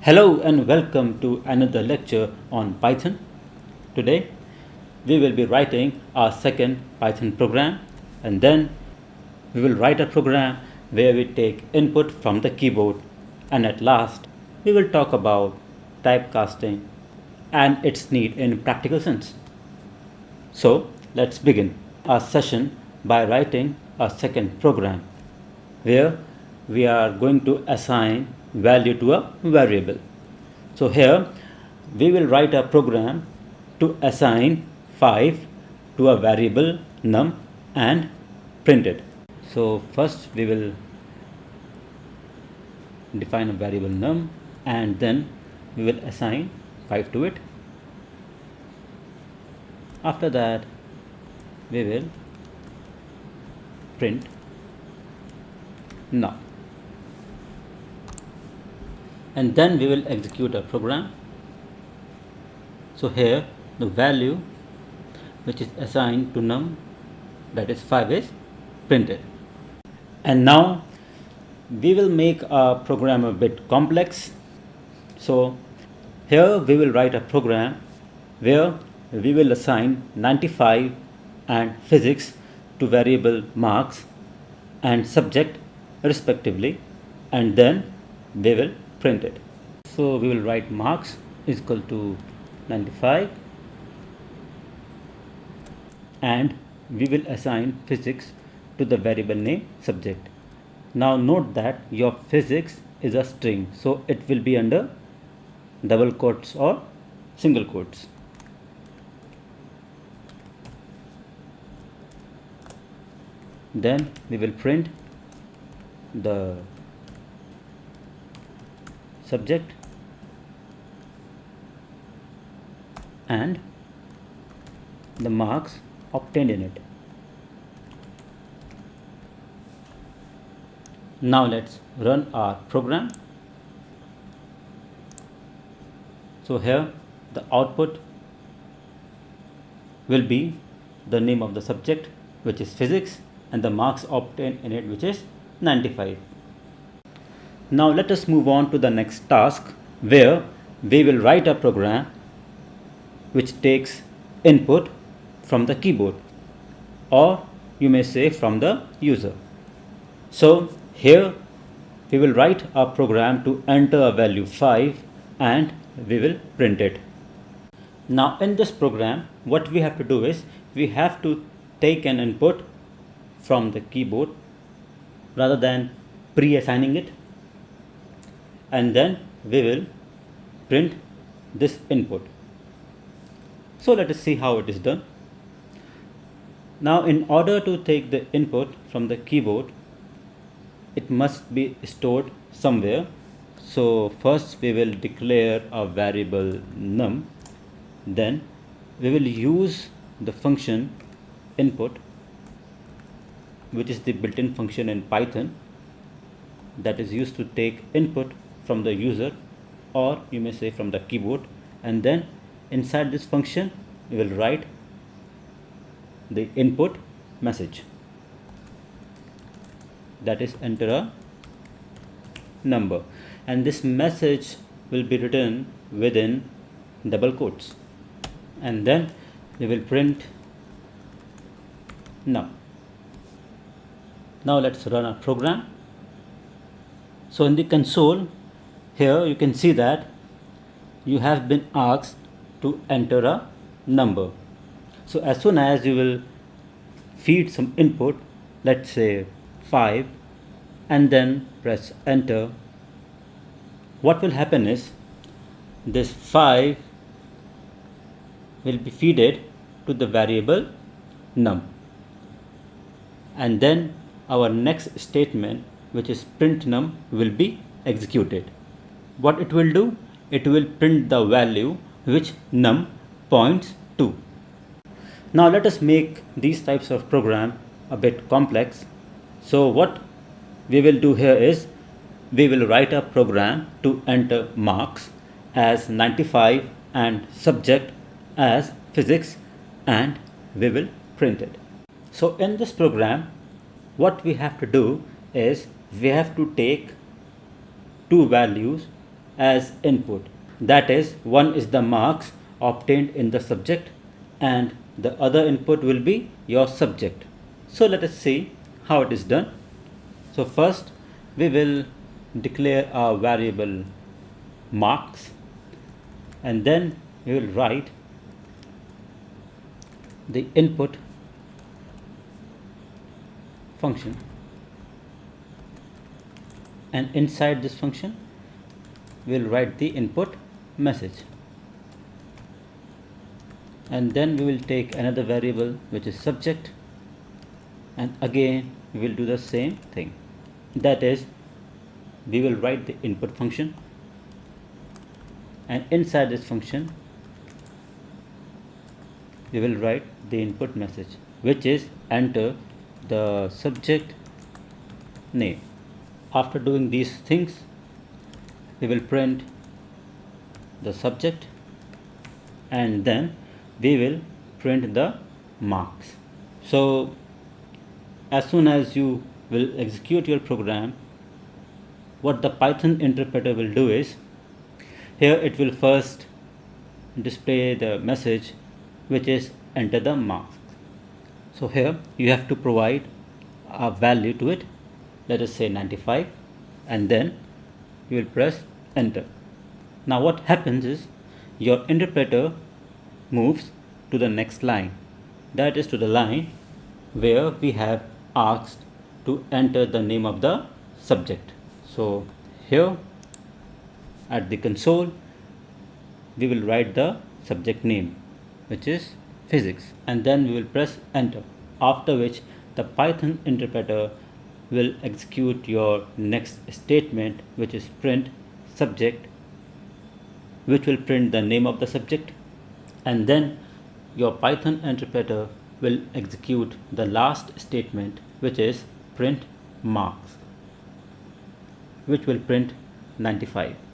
Hello and welcome to another lecture on Python. Today we will be writing our second Python program, and then we will write a program where we take input from the keyboard, and at last we will talk about typecasting and its need in practical sense. So let's begin our session by writing a second program where we are going to assign value to a variable. So here we will write a program to assign 5 to a variable num and print it. So first we will define a variable num and then we will assign 5 to it. After that we will print num, and then we will execute our program. So here the value which is assigned to num, that is 5, is printed. And now we will make our program a bit complex. So here we will write a program where we will assign 95 and physics to variable marks and subject respectively, and then we will print it. So we will write marks is equal to 95 and we will assign physics to the variable name subject. Now note that your physics is a string, so it will be under double quotes or single quotes. Then we will print the subject and the marks obtained in it. Now let's run our program. So here the output will be the name of the subject, which is physics, and the marks obtained in it, which is 95. Now let us move on to the next task, where we will write a program which takes input from the keyboard, or you may say from the user. So here we will write a program to enter a value 5 and we will print it. Now in this program what we have to do is we have to take an input from the keyboard rather than pre-assigning it, and then we will print this input. So let us see how it is done. Now in order to take the input from the keyboard, it must be stored somewhere. So first we will declare a variable num, then we will use the function input, which is the built-in function in Python that is used to take input from the user, or you may say from the keyboard, and then inside this function we will write the input message, that is enter a number, and this message will be written within double quotes, and then we will print num. Now let's run our program. So in the console here you can see that you have been asked to enter a number. So as soon as you will feed some input, let's say 5, and then press enter, what will happen is this 5 will be fed to the variable num, and then our next statement, which is print num, will be executed. What it will do? It will print the value which num points to. Now let us make these types of program a bit complex. So what we will do here is we will write a program to enter marks as 95 and subject as physics, and we will print it. So in this program what we have to do is we have to take two values as input. That is, one is the marks obtained in the subject and the other input will be your subject. So let us see how it is done. So first we will declare our variable marks, and then we will write the input function, and inside this function we will write the input message, and then we will take another variable which is subject, and again we will do the same thing. That is, we will write the input function, and inside this function we will write the input message, which is enter the subject name. After doing these things, we will print the subject, and then we will print the marks. So as soon as you will execute your program, what the Python interpreter will do is, here it will first display the message which is enter the marks. So here you have to provide a value to it, let us say 95, and then you will press enter. Now what happens is, your interpreter moves to the next line, that is to the line where we have asked to enter the name of the subject. So here at the console we will write the subject name, which is physics, and then we will press enter, after which the Python interpreter will execute your next statement, which is print subject, which will print the name of the subject, and then your Python interpreter will execute the last statement, which is print marks, which will print 95.